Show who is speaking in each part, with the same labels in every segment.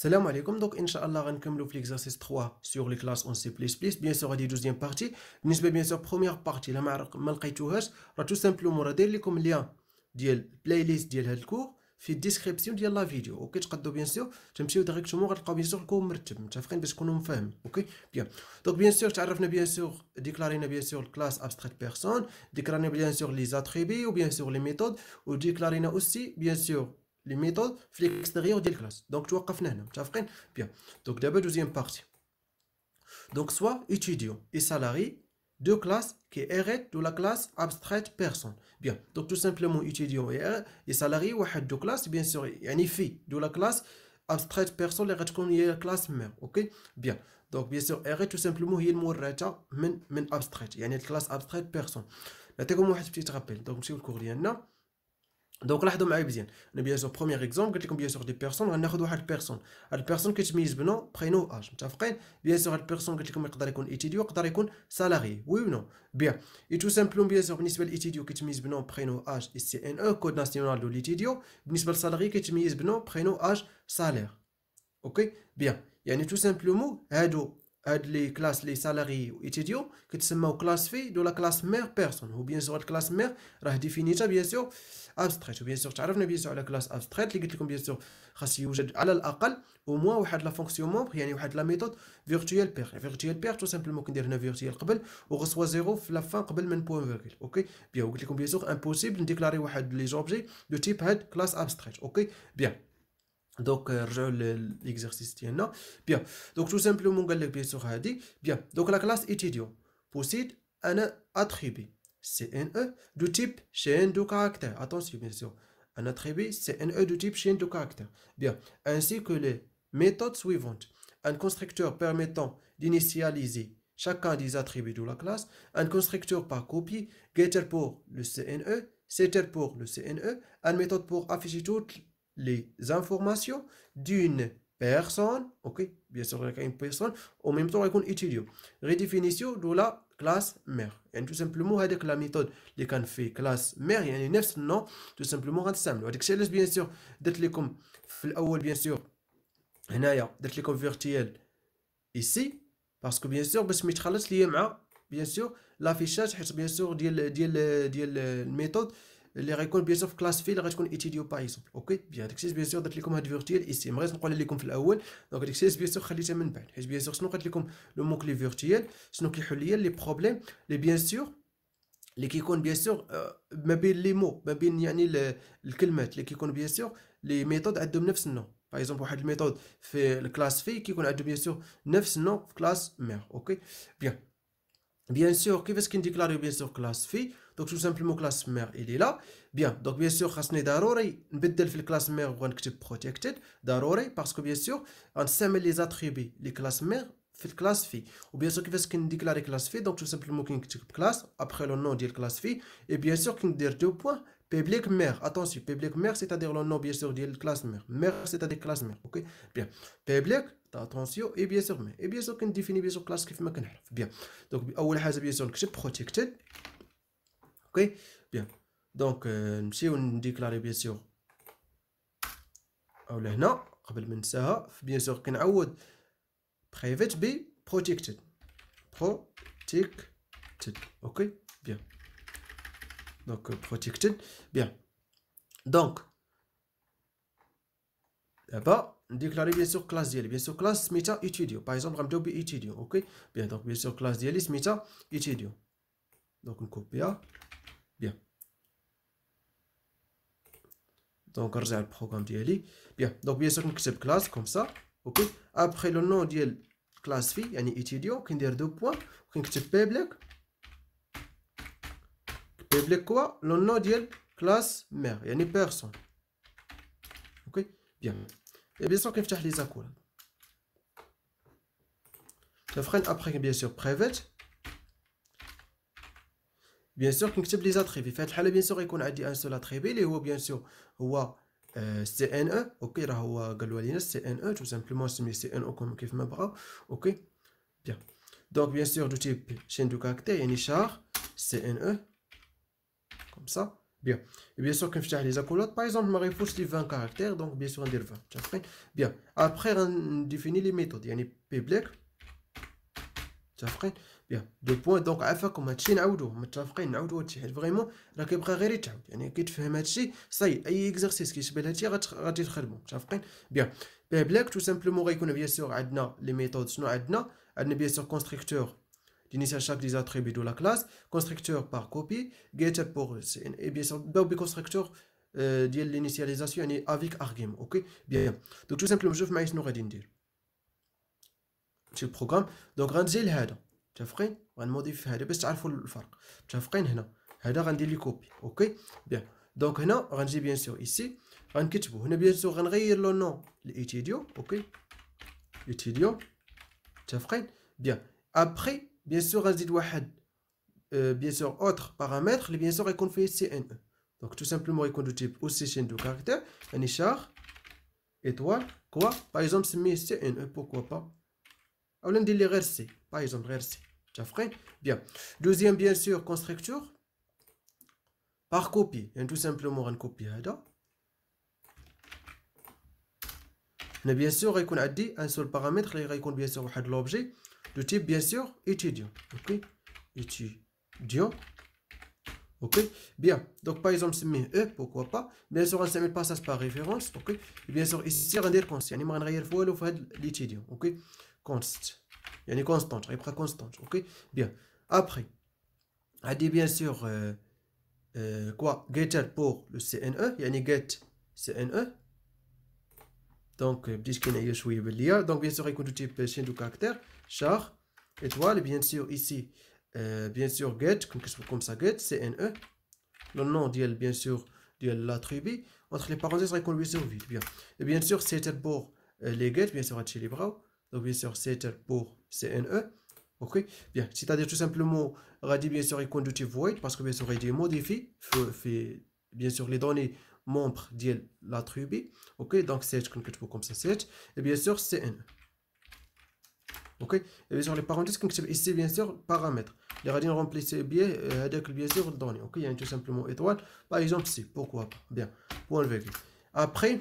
Speaker 1: Salam alaikum, donc Inch'Allah, on va l'exercice 3 sur les classes en C++. Bien sûr, la deuxième partie. Bien sûr, première partie, la tout simplement, on va comme lien de playlist de ce cours في الديسكريبسيون ديال لا فيديو اوكي تقدروا بيان سور تمشيو ديريكتومون غتلقاو بيان سور الكور مرتب متفقين باش تكونوا مفاهمين اوكي بيان دونك بيان سور تعرفنا بيان سور ديكلارينا بيان سور كلاس ابستراكت بيرسون ديكلارينا بيان سور لي زاتريبي وبيان سور لي ميثود وديكلارينا اوسي بيان سور les méthodes في l'extérieur de la classe. Donc توقفنا هنا متفقين bien. Donc d'abord deuxième partie. Donc soit étudiant et salarié deux classes qui héritent de la classe abstraite personne. Bien. Donc tout simplement étudiant et salarié واحد deux classes bien sûr يعني في de la classe abstraite personne اللي غتكون هي classe mère. OK bien. Donc bien sûr hérite tout simplement هي المورثه من abstraite يعني الكلاس abstraite personne. نعطيكم واحد petit rappel. Donc نمشيو للكور ديالنا. دونك لاحظوا معايا مزيان انا بيان سور بروميير اكزومبل قلت لكم بيان سور دي بيرسون غناخذ واحد البيرسون هاد البيرسون كيتميز بنو برينو اج متفقين بيان سور هاد البيرسون قلت لكم يقدر يكون ايتيديو يقدر يكون سالاري وي نو بيان اي تو سامبلوم بيان سور بالنسبه للايتيديو كيتميز بنو برينو اج اي سي ان او كود ناسيونال دو ليتيديو بالنسبه للسالاري كيتميز بنو برينو اج سالير اوكي بيان يعني تو سامبلومون هاد لي كلاس لي سالاري و ايتيديو كتسماو كلاس في دو لا كلاس مير بيرسون هو بيان سور هاد كلاس مير راه ديفينيتا بيان سور abstraite وبيان سور تعرفنا بيان سور على كلاس abstraite اللي قلت لكم بيان سور خاص يوجد على الاقل او موان واحد لا فونكسيون مومبر يعني واحد لا ميثود فيرتوال بير فيرتوال بير تو سامبلومون كندير هنا فيرتوال قبل وغسوا زيرو في لا فان قبل من بوين فيرغول اوكي بيان قلت لكم بيان سور امبوسيبل نديكلاري واحد لي زوبجي دو تيب هاد كلاس abstraite اوكي بيان دونك رجعوا لليكزارسيس ديالنا بيان دونك تو سامبلومون قال لك بيان سور هادي بيان دونك لا كلاس ايتيديون بوسيد انا اتريبي CNE de type chaîne de caractères. Attention, bien sûr. Un attribut CNE de type chaîne de caractères. Bien. Ainsi que les méthodes suivantes. Un constructeur permettant d'initialiser chacun des attributs de la classe. Un constructeur par copie. Getter pour le CNE. Setter pour le CNE. Une méthode pour afficher toutes les informations d'une personne. Ok. Bien sûr, il y a une personne. En même temps, il y a un étudiant. Redéfinition de la classe mère يعني tout simplement هذيك لا ميثود اللي كان في كلاس مير يعني نفس النوع tout simplement غنستعملوا هذاك الشيء علاش بيان سور درت لكم في الاول بيان سور هنايا درت لكم فيرتيال ايسي باسكو بيان سور باش ما يتخلطش ليا مع بيان سور لافيشاج حيت بيان سور ديال الميثود اللي غيكون بيان سور في كلاس في اللي غتكون ايتيديو باغ اكزومبل اوكي بيان داكشي بيان سور درت لكم هاد فيرتيال ايسي ما غاديش نقول لكم في الاول دونك داكشي بيان سور خليتها من بعد حيت بيان سور شنو قلت لكم لو مو كلي فيرتيال شنو كيحل ليا لي بروبليم لي بيان سور اللي كيكون بيان سور ما بين لي مو ما بين يعني الكلمات اللي كيكون بيان سور لي ميثود عندهم نفس النوع باغ اكزومبل واحد الميثود في الكلاس في كيكون عنده بيان سور نفس النوع في كلاس مير اوكي بيان سور كيفاش كنديكلاريو بيان سور كلاس في دونك تو سامبلومون كلاس مير الي لا بيان دونك بيان سور خاصني ضروري نبدل في الكلاس مير وغنكتب بروتيكتد ضروري باسكو بيان سور غنستعمل لي زاتريبي لي كلاس مير في الكلاس في وبيان سور كيفاش كنديكلاري كلاس في دونك تو سامبلومون كنكتب كلاس ابخي لو نون ديال كلاس في اي بيان سور كندير دو بوين public mère attention public mère c'est-à-dire le nom bien sûr de la classe mère c'est-à-dire classe mère ok bien public attention et bien sûr mais et bien sûr qu'on définit bien sûr classe كيف ما كنعرف bien donc اول حاجه bien sûr نكتب protected ok bien donc نمشيو نديكلاري bien sûr او لهنا قبل ما ننساها bien sûr كنعوض private ب protected ok bien donc protected bien donc d'abord déclarer bien sûr classe ديالي bien sûr classe سميتها étudiant par exemple غنبداو ب étudiant ok bien donc bien sûr classe ديالي سميتها étudiant donc نكوبيها bien donc نرجع للبروغرام ديالي bien donc bien sûr نكتب classe comme ça ok après le nom ديال classe في يعني étudiant كندير دو بوين وكنكتب public public quoi le nom ديال classe mère يعني personne ok bien et bien sûr كنفتح لي زاكول تفرين après bien sûr private bien sûr كنكتب لي زاتريبي في هاد الحاله bien sûr يكون عندي ان سول اتريبي اللي هو bien sûr هو سي ان او اوكي راه هو قالوا لينا سي ان او تو سامبلومون نسميه سي ان او كيف ما بغاو اوكي bien donc bien sûr دو تيب chaîne de caractères يعني char سي ان او comme ça Bien. Et bien sûr, كنفتح les accolades, par exemple, ما غيفوتش لي 20 caractères, donc bien sûr ندير 20. متفقين؟ Bien. Après, on définit les méthodes. يعني public. متفقين؟ بيان دو بوين دونك عافاكم هادشي نعاودوه متفقين نعاودو هادشي حيت فريمون راه كيبقى غير يتعاود يعني كي تفهم هادشي صاي اي اكزرسيس كيشبه لهادشي غادي تخدمو متفقين بيان بلاك تو سامبلومون غيكون بيان سور عندنا لي ميثود شنو عندنا بيان سور كونستركتور d'initial chaque des attributs de la classe constructeur par copie getter pour et bien sûr نبداو بكونستركتور ديال l'initialisation يعني avec argument اوكي بيان دونك تو سامبلومون شوف معايا شنو غادي ندير شي البروغرام دونك غنجي لهذا متفقين غنموديفي هذا باش تعرفوا الفرق متفقين هنا هذا غندير لي كوبي اوكي بيان دونك هنا غنجي بيان سور ايسي غنكتبو هنا بيان سور غنغير لو نون لإيتيديو اوكي إيتيديو متفقين بيان ابخي بيان سور غنزيد واحد بيان سور اوتر بارامتر اللي بيان سور غيكون فيه سي ان او دونك تو سامبلومون غيكون دو تيب اوسيشن دو كاركتير يعني شار ايطوال كوا باغ اكزومبل سميه سي ان او بوركوا با ou l'un des غير سي par exemple غير سي متفقين bien deuxième bien sûr constructeur par copie يعني tout simplement غنكوبي هذا هنا bien sûr غيكون عندي un seul paramètre اللي غيكون bien sûr واحد l'objet de type bien sûr étudiant ok étudiant ok bien donc par exemple سميه e pourquoi pas bien sûr غنستعمل passage par référence ok et bien sûr ici غندير const يعني ما غنغير في والو في هذا l'étudiant ok const يعني constante غيبقى constante ok bien après عندي bien sûr quoi getter pour le CNE يعني get CNE donc بديت كنعيا شويه بالليا donc bien sûr غيكون دو type chaîne de caractère char étoile bien sûr ici bien sûr get كنكتبو comme ça get CNE le nom ديال bien sûr ديال l'attribut entre les parenthèses غيكون bien sûr vide bien et bien sûr setter pour les get bien sûr هادشي اللي بغاو donc bien sûr setter pour CNE ok bien c'est-à-dire tout simplement غادي bien sûr يكون de type void parce que bien sûr غادي modifie في bien sûr les données membres ديال l'attribut ok donc set كنكتبو comme ça set et bien sûr CNE ok et bien sûr les parenthèses كنكتب ici bien sûr paramètres اللي غادي نرومبليسي بيه هذاك bien sûr الدوني ok يعني tout simplement étoile par exemple si pourquoi pas bien point virgule après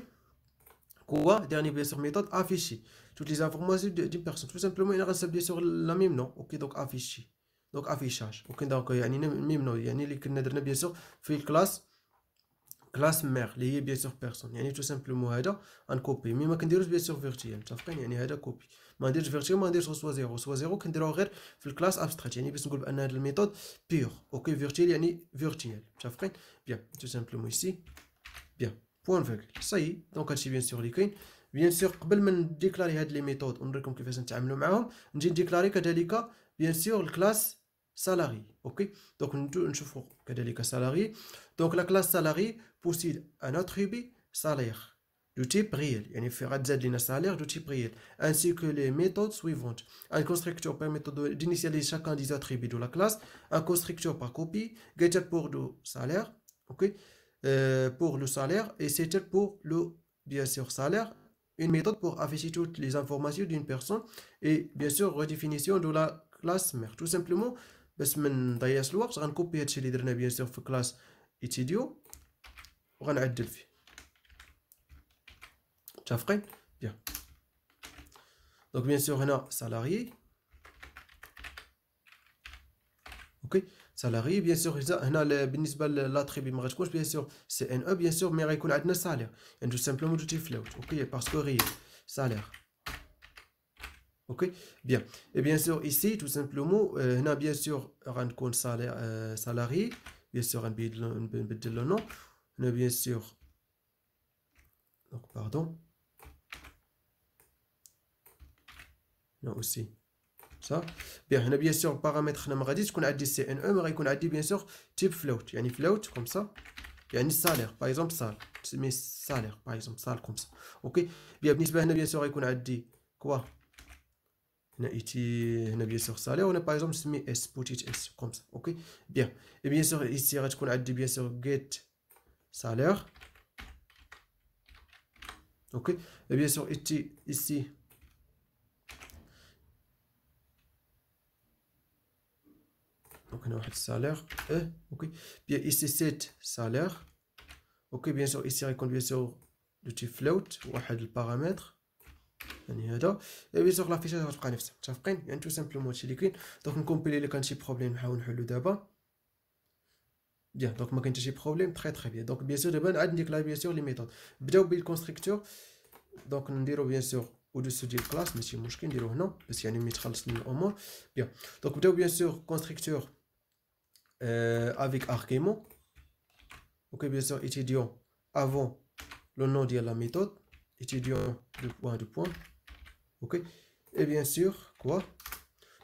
Speaker 1: quoi dernier bien sûr méthode afficher toutes les informations d'une personne tout simplement il reste bien sûr la même nom ok donc afficher donc affichage ok donc يعني même nom يعني اللي كنا درنا bien sûr في الكلاس كلاس مير اللي هي bien sûr personne يعني tout simplement هذا غنكوبي مي ما كنديروش bien sûr فيرتيال متفقين يعني هذا كوبي ما نديرش فيرتيال ما نديرش سوا زيرو كنديروه غير في الكلاس ابستراكت يعني باش نقول بان هذا الميثود بيور اوكي فيرتيال يعني فيرتيال متفقين بيان tout simplement ici bien point virgule صاي دونك هادشي bien sûr اللي كاين بيان سور قبل ما نديكلاري هاد لي ميثود ونوريكم كيفاش نتعاملوا معاهم نجي نديكلاري كذلك بيان سور الكلاس سالاري اوكي دونك نشوفوا كذلك سالاري دونك لا كلاس سالاري possède un attribut salaire de type réel يعني في غتزاد لينا salaire de type réel ainsi que les méthodes suivantes un constructeur permet d'initialiser chacun des attributs de la classe un constructeur par copie getter pour le salaire ok pour le salaire et setter pour le bien sûr salaire une méthode pour afficher toutes les informations d'une personne et bien sûr redéfinition de la classe mère tout simplement باش ما نضيعش الوقت غنكوبي هادشي اللي درنا bien sûr في كلاس étudio وغنعدل فيه متفقين bien donc bien sûr هنا salarié ok salarié bien sûr هنا بالنسبه للاتريبي ما غتكونش bien sûr CNE bien sûr مي غيكون عندنا salaire يعني tout simplement du type float ok parce que réel salaire ok bien et bien sûr ici tout simplement هنا bien sûr غنكون salarié bien sûr غنبدل le nom هنا bien sûr donc pardon là aussi ça bien هنا bien sûr paramètre هنا ما غاديش تكون عندي CNE ما غيكون عندي bien sûr type float يعني float comme ça يعني salaire par exemple sal تسميه salaire par exemple sal comme ça ok bien بالنسبه هنا bien sûr غيكون عندي quoi هنا هنا bien sûr salaire وهنا par exemple نسميه s petite s comme ça ok bien et bien sûr ici غتكون عندي bien sûr get salaire ok et bien sûr ici دونك هنا واحد السالير اوكي بيان ايسي سيت سالير اوكي بيان سور ايسي غيكون بيان سور دو تيب فلوت واحد البارامتر يعني هذا بيان سور لافيشاج غتبقى نفسها متفقين يعني تو سامبلومون هادشي اللي كاين دونك نكومبيلي الا كان شي بروبليم نحاول نحلو دابا بيان دونك ما كاين حتى شي بروبليم تري بيان دونك بيان سور دابا عاد نديكلاي بيان سور لي ميثود نبداو بالكونستركتور دونك نديرو بيان سور au-dessus ديال الكلاس ماشي مشكل نديرو هنا باش يعني ملي تخلص من الامور بيان دونك نبداو بيان سور كونستركتور avec argument ok bien sûr étudiant avant le nom de la méthode étudiant de point ok et bien sûr quoi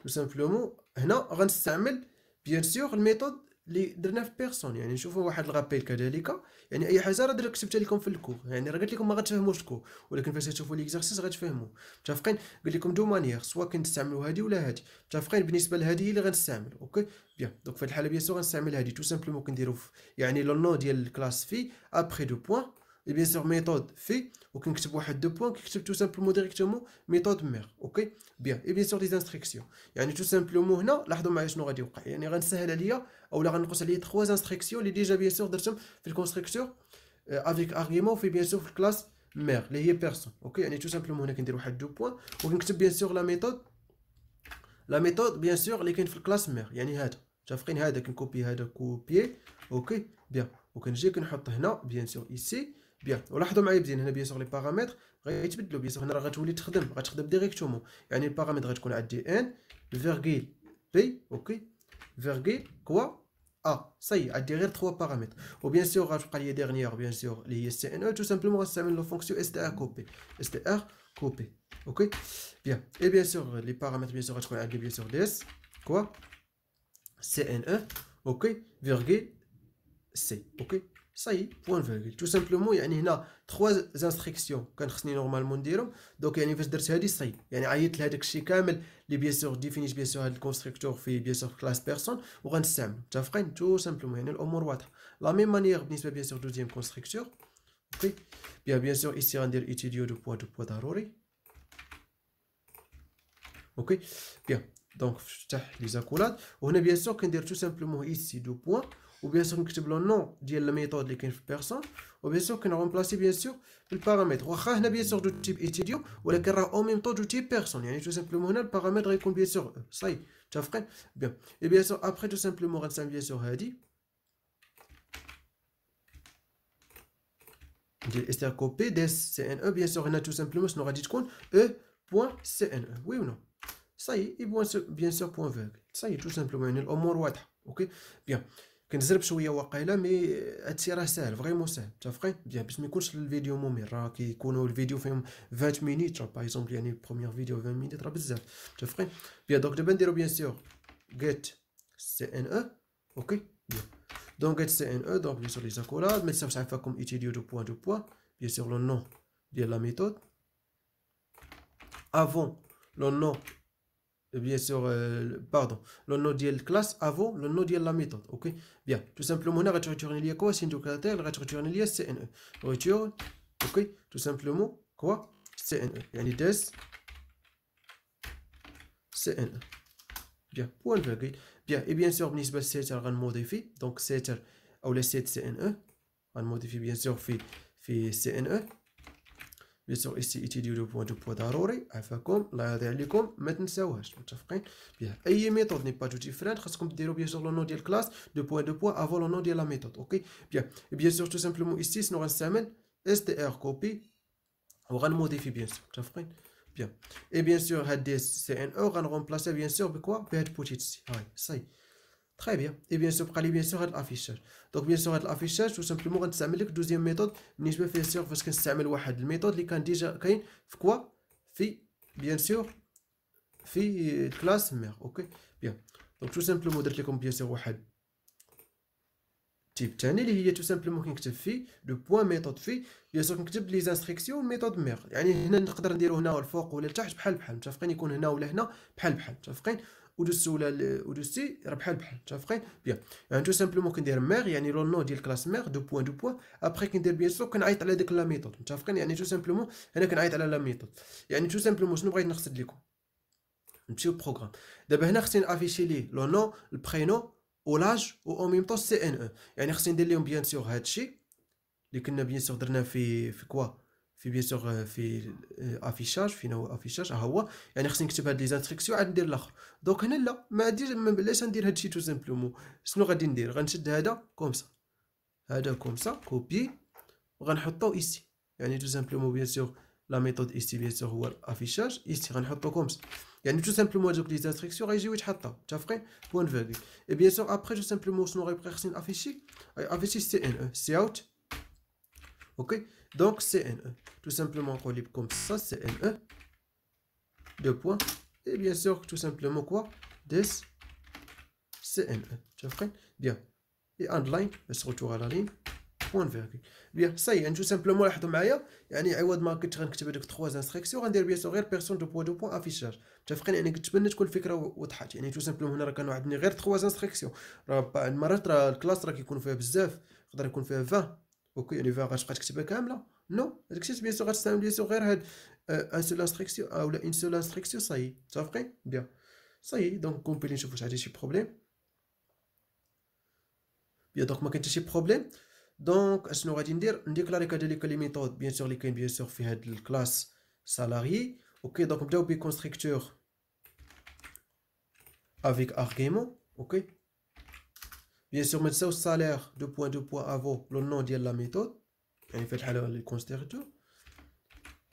Speaker 1: tout simplement هنا غنستعمل bien sûr الميثود اللي درنا في بيرسون يعني نشوفوا واحد الغابيل كذلك يعني اي حاجه راه درت كتبتها لكم في الكور يعني راه قلت لكم ما غتفهموش الكور ولكن فاش تشوفوا ليكزارسيس غتفهموا متفقين قلت لكم دو مانيير سوا كنستعملوا هذه ولا هذه متفقين بالنسبه لهذه اللي غنستعمل اوكي بيان دونك في هذه الحاله بيان سور غنستعمل هذه تو سامبلومون كنديروا يعني لو نو ديال الكلاس في ابري دو بوين et bien sûr méthode في وكنكتب واحد دو بوين كنكتب tout simplement directement méthode mère اوكي بيان et bien sûr les instructions يعني tout simplement هنا لاحظوا معايا شنو غادي يوقع يعني غنسهل عليا اولا غنقص عليا 3 instructions اللي ديجا bien sûr درتهم في الكونستركتور avec argument في bien sûr في الكلاس mère اللي هي بيرسون اوكي يعني tout simplement هنا كندير واحد دو بوين وكنكتب bien sûr la méthode bien sûr اللي كاين في الكلاس mère يعني هذا متفقين هذا كنكوبي هذا كوبيي اوكي بيان وكنجي كنحط هنا bien sûr ici بيان ولاحظوا معايا مزيان هنا بيان سور لي بارامتر غيتبدلوا بيان سور هنا راه غتولي غتخدم ديريكتومون يعني البارامتر غتكون عندي ان فيرغيل بي اوكي فيرغيل كوا صاي عندي غير 3 بارامتر وبيان سور غتبقى لي ديرنيير بيان سور اللي هي سي ان او تو سامبلومون غنستعمل لو فونكسيون اس تي ار كوبي اوكي بيان اي بيان سور لي بارامتر بيان سور غتكون عندي بيان سور ديس كوا سي ان او اوكي فيرغيل سي اوكي صاي بوان فيرغيل تو سامبلومون يعني هنا 3 انستركسيون كان خصني نورمالمون نديرهم دونك يعني فاش درت هادي صاي يعني عيطت لهداك الشيء كامل اللي بيان سور ديفينيت بيان سور هاد الكونستركتور في بيان سور كلاس بيرسون وغنستعمل متفقين تو سامبلومون يعني الامور واضحه لا ميم مانيير بالنسبه بيان سور دوزيام كونستركتور اوكي بيان سور ايسي غندير ايتيديو دو بوان ضروري اوكي بيان دونك نفتح لي زاكولاد وهنا بيان سور كندير تو سامبلومون ايسي دو بوان وبيان سور نكتب لو نون ديال لا ميثود اللي كاين في بيرسون وبيان سور كنرومبلاسي بيان سور بالبارامتر واخا هنا بيان سور دو تيب ايتيديو ولكن راه او ميم طون دو تيب بيرسون يعني تو سامبلومون هنا البارامتر غيكون بيان سور صاي متفقين بيان اي بيان سور ابري تو سامبلومون غنستعمل بيان سور هادي ندير استر كوبي ديس سي ان او بيان سور هنا تو سامبلومون شنو غادي تكون او بوين سي ان او وي ولا صاي اي بوين بيان سور بوين فيرغ صاي تو سامبلومون يعني الامور واضحه اوكي بيان كنزرب شويه واقيلا مي هادشي راه ساهل فريمون ساهل متفقين بيان باش ما يكونش الفيديو ممل راه كيكونوا الفيديو فيهم 20 مينيت باغ اكزومبل يعني بروميير فيديو 20 مينيت راه بزاف متفقين بيان دونك دابا نديرو بيان سور get سي ان او اوكي بيان دونك get سي ان او دونك بيان سور لي زاكولاد ما تنساوش عفاكم ايتيديو دو بوين بيان سور لو نون ديال لا ميثود avant le nom bien sûr pardon le nom de la classe avant le nom de la méthode ok bien tout simplement on va retourner lié quoi c'est indicateur on va retourner lié cne retourne ok tout simplement quoi cne يعني des cne bien point virgule bien et bien sûr بالنسبه للسيتر غنموديفي دونك سيتر او لا سيت cne غنموديفي bien sûr في cne بيان سور ايسي ايتيديو دو بوان ضروري عفاكم الله يرضي عليكم ما تنساوهاش متفقين بيان اي ميثود ني با تو ديفرنت خاصكم ديروا بيان سور لو نون ديال كلاس دو بوان افون لو نون ديال لا ميثود اوكي بيان سور تو سامبلومون ايسي شنو غنستعمل اس تي ار كوبي وغنموديفي بيان سور متفقين بيان اي بيان سور هاد دي سي ان او غنرومبلاسي بيان سور بكوا بهاد بوتيت سي هاي صاي تري بيان اي بيان سور بقى لي بيان سور هاد الافيشاج دونك بيان سور هاد الافيشاج تو سامبلومون غنستعمل لك دوزيام ميثود بالنسبه بيان سور فاش كنستعمل واحد الميثود اللي كان ديجا كاين في كوا في بيان سور في الكلاس مير اوكي بيان دونك تو سامبلومون درت لكم بيان سور واحد تيب ثاني اللي هي تو سامبلومون كنكتب فيه لو بوين ميثود فيه بيان سور كنكتب لي انستركسيون ميثود مير يعني هنا نقدر نديرو هنا الفوق ولا التحت بحال متفقين يكون هنا ولا هنا بحال متفقين ودوسو ولا ودوسي راه بحال متفقين بيان يعني تو سامبلومون كندير مير يعني لو نو ديال كلاس مير دو بوين ابري كندير بيان سور كنعيط على ديك لا ميثود متفقين يعني تو سامبلومون هنا كنعيط على لا ميثود يعني تو سامبلومون شنو بغيت نقصد لكم نمشيو بروغرام دابا هنا خصني نافيشي ليه لو نو البرينو او لاج و او ميم طون سي ان او. يعني خصني ندير لهم بيان سور هاد الشيء اللي كنا بيان سور درناه في كوا في بيان سور في افيشاج. فين هو افيشاج؟ ها هو. يعني خصني نكتب هاد لي زانستركسيون عاد ندير الاخر. دونك هنا لا ما عنديش، بلاش ندير هاد الشيء تو سامبلومون. شنو غادي ندير؟ غنشد هذا كومسا، هذا كومسا كوبي وغنحطو ايسي. يعني تو سامبلومون بيان سور لا ميثود ايسي بيان سور هو الافيشاج، ايسي غنحطو كومسا. يعني tout simplement هذوك لي زانستركسيون غيجيو يتحطوا متفقين بوين فيرغول. اي بيان سور ابري tout simplement شنو غيبقى خصني افيشي؟ افيشي سي ان او سي اوت. اوكي دونك سي ان او tout simplement نقول لي كوم سا سي ان او دو بوين اي بيان سور tout simplement كوا ديس سي ان او متفقين بيان. اي اندلاين باش روتور على لين بوين فيرغول. بيان ساي يعني tout simplement لاحظوا معايا، يعني عوض ما كنت غنكتب هذوك 3 انستركسيون غندير بيان سور غير بيرسون دو بوين افيشاج متفقين. يعني كنتمنى تكون الفكره وضحت. يعني تو سامبلومون هنا راه كانوا عندنا غير 3 انستركسيون، راه بعض المرات راه الكلاس راه كيكون فيها بزاف، يقدر يكون فيها 20. اوكي يعني 20 غتبقى تكتبها كامله؟ نو هذاك الشيء بيان سور غتستعمل بيان سور غير هاد ان سول انستركسيون او لا ان سول انستركسيون. صاي متفقين بيان صاي. دونك كومبيلي نشوفوا واش عندي شي بروبليم. بيان دونك ما كاين حتى شي بروبليم. دونك اشنو غادي ندير؟ نديكلاري كذلك لي ميثود بيان سور اللي كاين بيان سور في هاد الكلاس سالاري. اوكي دونك نبداو بي كونستركتور avec argument. ok bien sûr mettre ça au salaire 2 points avant le nom de la méthode. يعني في الحاله اللي constructeur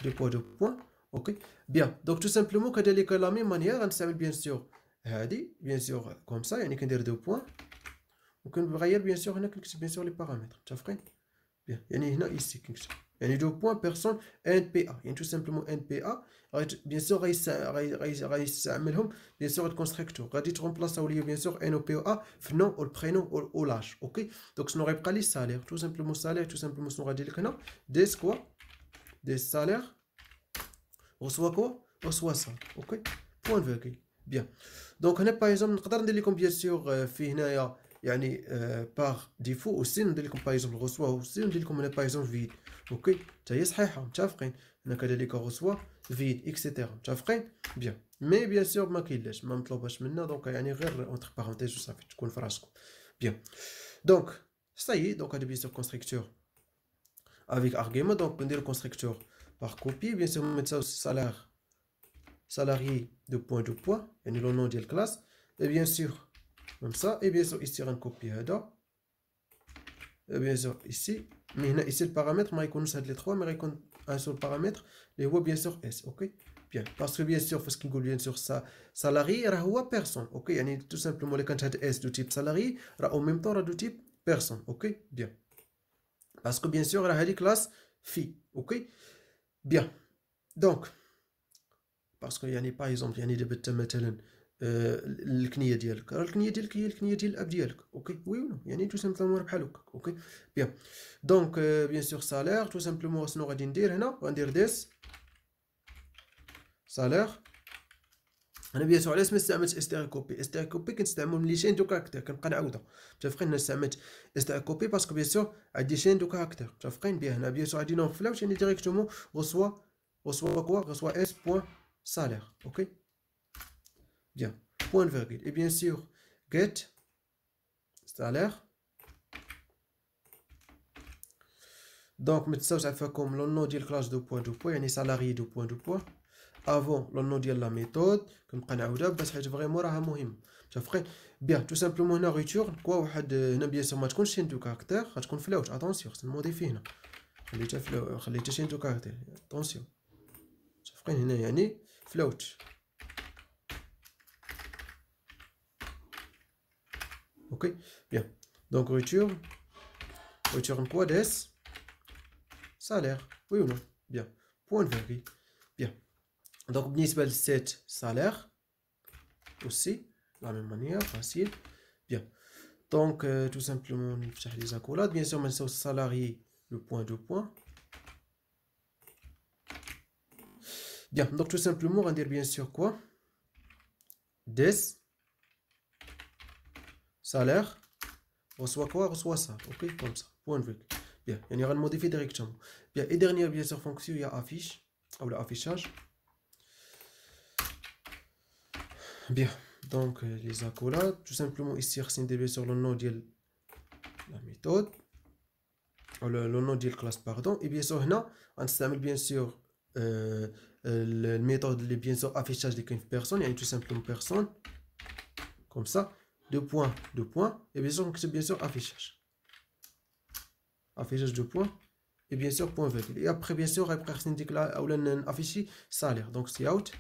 Speaker 1: 2 points. ok bien donc tout simplement كذلك la même manière غنستعمل bien sûr هذه bien sûr comme ça. يعني كندير 2 points وكنغير bien sûr هنا كنكتب bien sûr les paramètres متفقين bien. يعني هنا ici كنكتب يعني 2 points personne NPA. يعني tout simplement NPA bien sûr غيستعملهم bien sûr الكونستركتور غادي ترومبلاساو ليا bien sûr NPA في النون او البرينون او لاج. اوكي دونك شنو غيبقى لي سالير tout simplement سالير tout simplement شنو غادي لك هنا ديس كوا ديس سالير reçoit كوا reçoit ça. اوكي بوين فيرغول bien. دونك هنا باغ اكزومبل نقدر ندير لكم bien sûr في هنايا يعني باغ ديفو اوسي ندير لكم باغ اكزومبل غوسوا اوسي ندير لكم هنا باغ اكزومبل فيد. اوكي حتى هي صحيحه متفقين. هنا كذلك غوسوا فيد اكسيتيرا متفقين بيان. مي بيان سور ما كاينلاش ما مطلوباش منا دونك يعني غير اونتر بارونتيز وصافي تكون في راسكم بيان. دونك صاي دونك هذا بيان سور كونستركتور افيك ارغيومون. دونك ندير كونستركتور باغ كوبي بيان سور نميتو سالير salarié de point يعني لو نون ديال الكلاس. اي بيان سور comme ça et bien sûr ici غنكوبي هذا et bien sûr ici مي هنا ici البارامتر ما يكونوش هاد لي 3 مي غيكون ان سول بارامتر اللي هو bien sûr اس. اوكي بيان باسكو bien sûr فاش كنقول bien sûr سالاري راه هو بيرسون. اوكي يعني تو سامبلومون اللي كانت هاد اس دو تيب سالاري راه او ميم طون راه دو تيب بيرسون. اوكي بيان باسكو bien sûr راه هادي كلاس في. اوكي بيان دونك باسكو يعني باغ اكزومبل يعني دابا انت مثلا الكنيه ديالك راه الكنيه ديالك هي الكنيه ديال الاب ديالك. اوكي وي ولا يعني تو سامبلومون بحال هكاك. اوكي بيان دونك بيان سور سالير تو سامبلومون شنو غادي ندير هنا؟ غندير ديس سالير. انا بيان سور علاش ما استعملتش استيريكوبي؟ استيريكوبي كنستعملو ملي شين دو كاركتير كنبقى نعاودها متفقين. انا استعملت استيريكوبي باسكو بيان سور عندي شين دو كاركتير متفقين بيان. هنا بيان سور غادي نوفلاوش يعني ديريكتومون غوسوا كوا غوسوا اس بوين سالير. اوكي bien point virgule et bien sûr get salaire. donc ما تنساوش عفاكم لو نو ديال الكلاس دو بوين يعني سالاري دو بوين افون لو نو ديال لا ميثود كنبقى نعاودها باش حيت فريمون راها مهم متفقين بيان. تو سامبلومون هنا ريتورن كوا واحد هنا بيان سور ما تكونش شين دو كاركتير غتكون فلاوت اتونسيون خصنا نموديفي هنا خليتها شين دو كاركتير اتونسيون متفقين هنا يعني فلاوت. ok bien donc return quoi des salaire oui ou non bien point virgule bien. donc بالنسبه للسيت salaire aussi la même manière facile bien. donc tout simplement نفتح لي زاكولاد bien sûr ما نساوش salarié le point bien. donc tout simplement غندير bien sûr quoi des salaire reçoit quoi reçoit ça. ok comme ça point virgule bien يعني غنموديفي ديريكتومون bien. et dernière bien sûr fonction il y a affiche ou l'affichage bien. Donc les accolades, tout simplement ici on ندير bien sûr le nom de la méthode ou le nom de la classe pardon, et bien sûr هنا غنستعمل bien sûr la méthode اللي bien sûr affichage de personne, يعني tout simplement personne comme ça, deux points, et bien sûr c'est bien sûr affichage de points, et bien sûr point virgule, et après bien sûr après خصني نديكلار ou afficher salaire, donc c'est out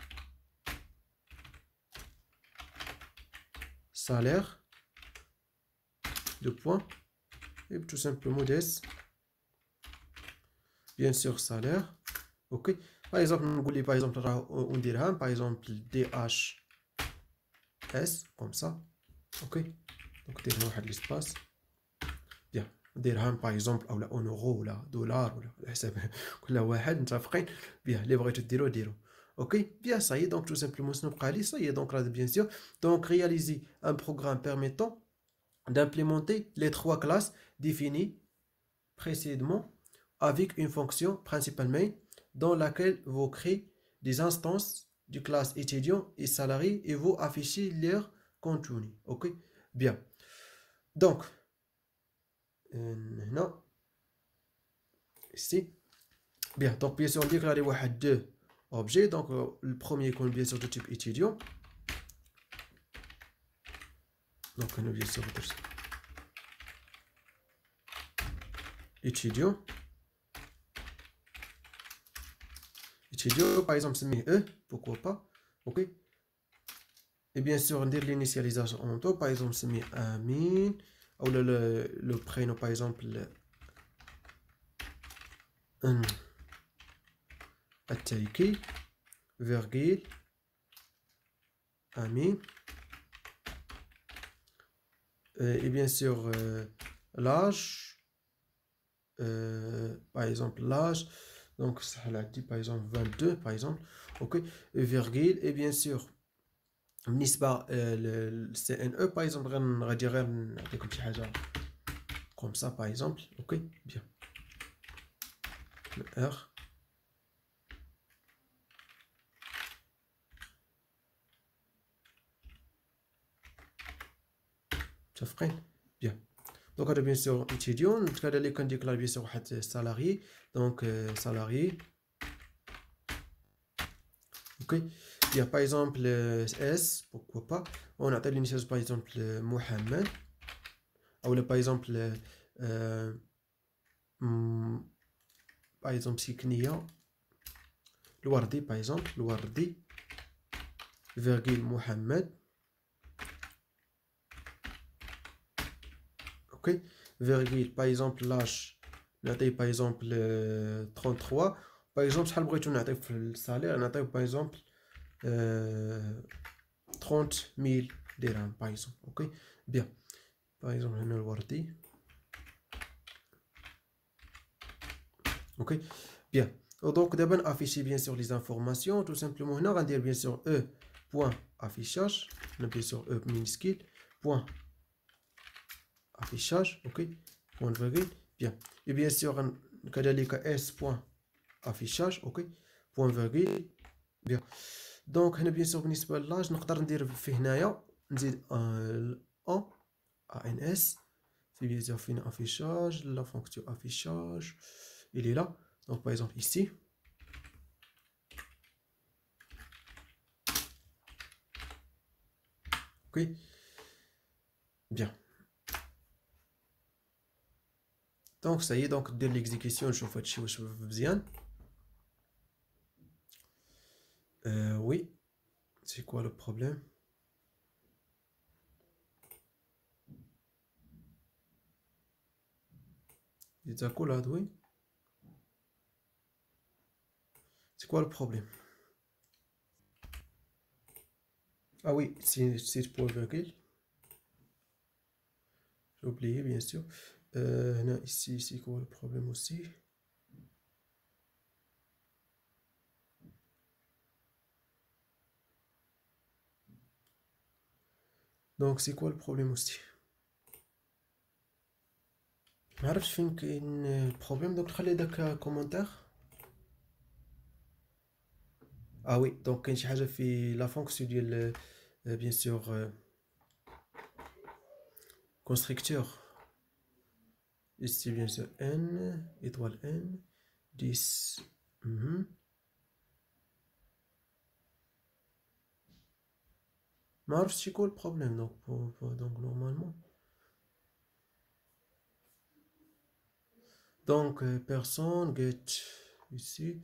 Speaker 1: salaire deux points, et tout simplement des bien sûr salaire. Ok, par exemple نقول par exemple on dira par exemple DHS comme ça. Ok, donc دير واحد l'espace bien درهم par exemple او لا en euro ولا دولار ولا على حساب كل واحد متفقين bien اللي بغيتو ديرو. Ok, bien ça y est, donc tout simplement ça y est, donc là bien sûr donc réaliser un programme permettant d'implémenter les trois classes définies précédemment avec une fonction principale main dans laquelle vous créez des instances du classe étudiant et salarié et vous affichez leur contenu. Ok, bien. Donc, non, ici, bien. Donc, bien sûr, on déclare deux objets. Donc, le premier est bien sûr de type étudiant. Donc, on a bien sûr étudiant. Étudiant, par exemple, c'est E, pourquoi pas. Ok. Et bien sûr, on dit l'initialisation en temps, par exemple, c'est Amin, ou le prénom, par exemple, Ataiki, virgule, Amin. Et bien sûr, l'âge, par exemple, l'âge, donc ça l'a dit, par exemple, 22, par exemple, ok, virgule, et bien sûr, بالنسبة CNE par exemple غادي غير نعطيكم شي حاجة comme ça par exemple. Ok, bien. Le R متفقين bien. Donc هذا bien sûr étudiant كذلك كنديكلار bien sûr واحد salarié, donc salarié. Ok, bien par exemple S, pourquoi pas, on a telle initialisation par exemple Mohamed, ou par exemple par exemple Siknia, Louardi par exemple, Louardi, virgule Mohamed. Ok, virgule par exemple l'âge, par exemple 33, par exemple شحال بغيتو نعطيو في السالير نعطيو par exemple 30,000 dirhams par exemple. Ok, bien. Par exemple هنا الوردي. Ok, bien. Donc d'abord afficher bien sûr les informations tout simplement هنا غندير bien sûr e point affichage, bien sûr e minuscule point affichage. Ok, point virgule, bien. Et bien sûr كذلك s point affichage. Ok, point virgule, bien. Donc هنا bien sûr بالنسبة للاج نقدر ندير في هنايا نزيد en ans c'est bien sûr fin affichage, la fonction affichage il est là, donc par exemple ici. Ok, bien. Donc ça y est, donc dès l'exécution je fais شي واش مزيان. Oui, c'est quoi le problème? Les accolades, oui. C'est quoi le problème? Ah oui, c'est point virgule. J'ai oublié bien sûr. Non, ici c'est quoi le problème aussi? Donc c'est quoi le problème aussi? ما عرفتش فين كاين البروبليم. دونك خلي داك كومونتير. اه وي دونك كاين شي حاجه في لا فونكسيون ديال bien sûr constructeur ici bien sûr n étoile n 10 ما عرفتش شكون البروبليم donc normalement donc personne get ici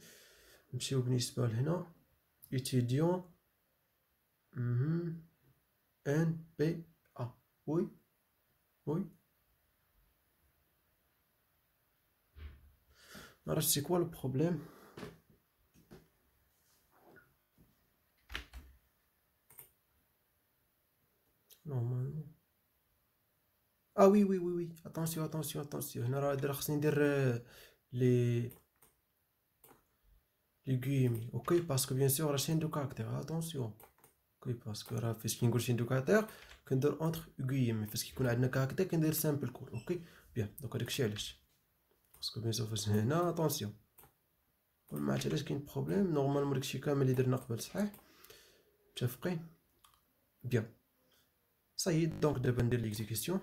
Speaker 1: نمشيو بالنسبة لهنا étudiant N B A oui oui alors c'est quoi le problème normalement ah oui oui oui oui attention attention attention هنا راه خصني ندير les guillemets ok parce que bien sûr راه chaîne de caractère attention ok parce que راه فاش كنقول chaîne de caractère كندير entre guillemets فاش كيكون عندنا caractère كندير simple call ok bien donc هاداكشي علاش باسكو bien sûr فاش هنا attention ما عرفت علاش كاين بروبليم نورمالمون داكشي كامل اللي درنا قبل صحيح متفقين bien ça y est donc دابا ندير l'exécution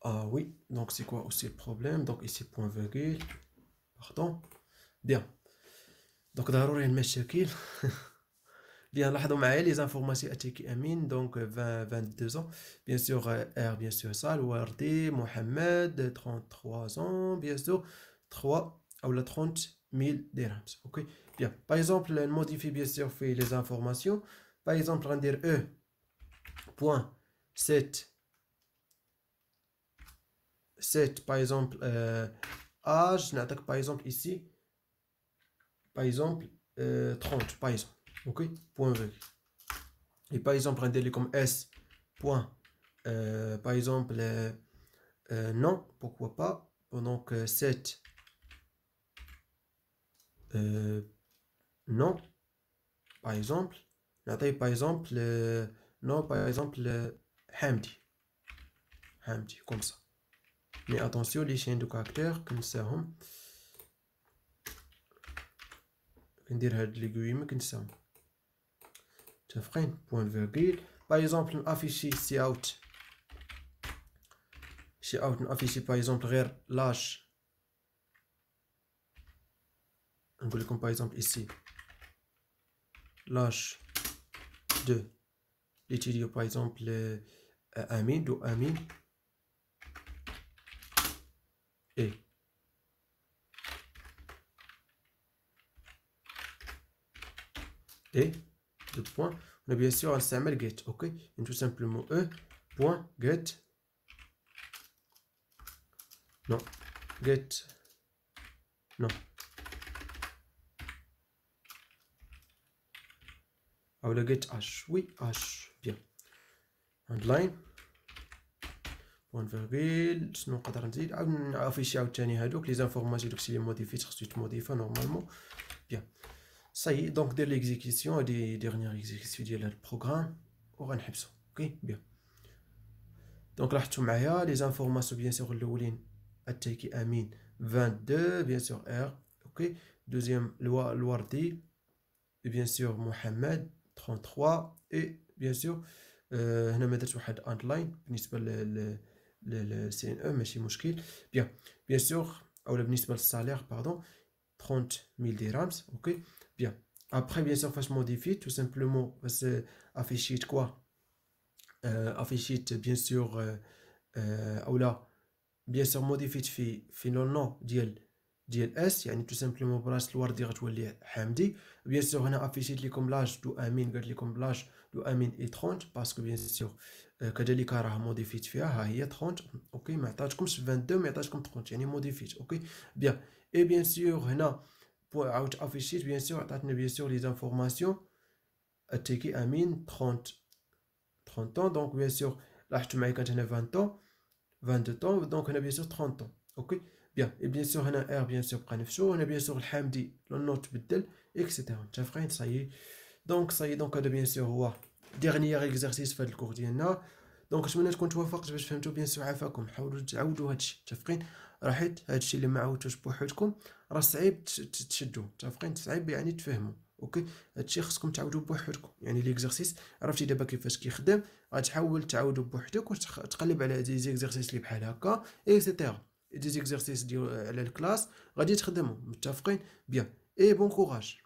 Speaker 1: ah oui donc c'est quoi aussi le problème donc ici point virgule pardon bien donc ضروري المشاكل bien لاحظوا معايا les informations اتيكي امين donc 22 ans bien sûr R bien sûr ça الوردي محمد 33 ans bien sûr 3 ou 30,000 dirhams ok bien par exemple on modifie bien sûr fait les informations par exemple on va dire E point 7 par exemple âge نعطيك par exemple ici par exemple 30 par exemple ok point virgule et par exemple on va dire comme S point par exemple non pourquoi pas pendant que 7 non par exemple نعطي par exemple non par exemple Hamdi comme ça mais attention les chaînes de caractères كنساهم كندير هاد لي guillemets كنساهم متفقين point virgule par exemple نافيشي سي اوت نافيشي par exemple غير l'âge نقول لكم par exemple ici l'âge de l'étudiant par exemple Amin ou Amin et deux points on a bien sûr un symbole get ok et tout simplement E point get non get non ou le get h oui h bien underline point virgule شنو نقدر نزيد عاود نافيشي عاوتاني هادوك لي زانفورماسيون داكشي اللي موديفيت خصو يتموديفا نورمالمون bien ça y est donc dès l'exécution des dernières exécutions ديال هاد البروغرام وغنحبسو اوكي bien donc لاحظتوا معايا لي زانفورماسيون bien sûr الاولين التاكي امين 22 bien sûr R ok deuxième الوردي bien sûr محمد 33 et bien sûr هنا ما درت واحد underline بالنسبه ل CNE ماشي مشكل bien sûr او بالنسبه للسالير pardon 30,000 dirhams ok bien après bien sûr فاش modifier tout simplement فاش afficher quoi afficher bien sûr او لا bien sûr modifier في le nom ديال اس يعني tout simplement بلاصه الوردي غتولي حمدي bien sûr هنا afficher لكم لاج دو امين قالت لكم لاج دو امين اي 30 باسكو bien sûr كذلك راه موديفيت فيها ها هي 30 اوكي ما عطاتكمش 22 ما عطاتكم 30 يعني موديفيت اوكي bien et bien sûr هنا عاود afficher bien sûr عطاتنا bien sûr les informations اتيكي امين 30 ans donc bien sûr لاحظتوا معايا كانت هنا 20 ans 22 ans donc هنا bien sûr 30 ans اوكي bien et bien sûr هنا R bien sûr بقى نفسو هنا bien sûr الحمدي النوت بدل etc متفقين صايي donc هذا bien sûr هو dernier exercice في هذا الكور ديالنا دونك نتمنى تكون توافقت باش فهمتوا bien sûr عافاكم حاولوا تعاودوا هادشي متفقين راه حيت هادشي اللي ما عاودتوش بوحدكم راه صعيب تشدوه متفقين صعيب يعني تفهموا اوكي. هادشي خصكم تعاودوا بوحدكم، يعني ليكزارسيس عرفتي دابا كيفاش كيخدم، غتحاول تعاودوا بوحدك وتقلب على دي زيكزارسيس اللي بحال هكا ايتترا. دي زيكزارسيس ديال على الكلاس غادي تخدمهم، متفقين؟ بيان اي بون كوراج.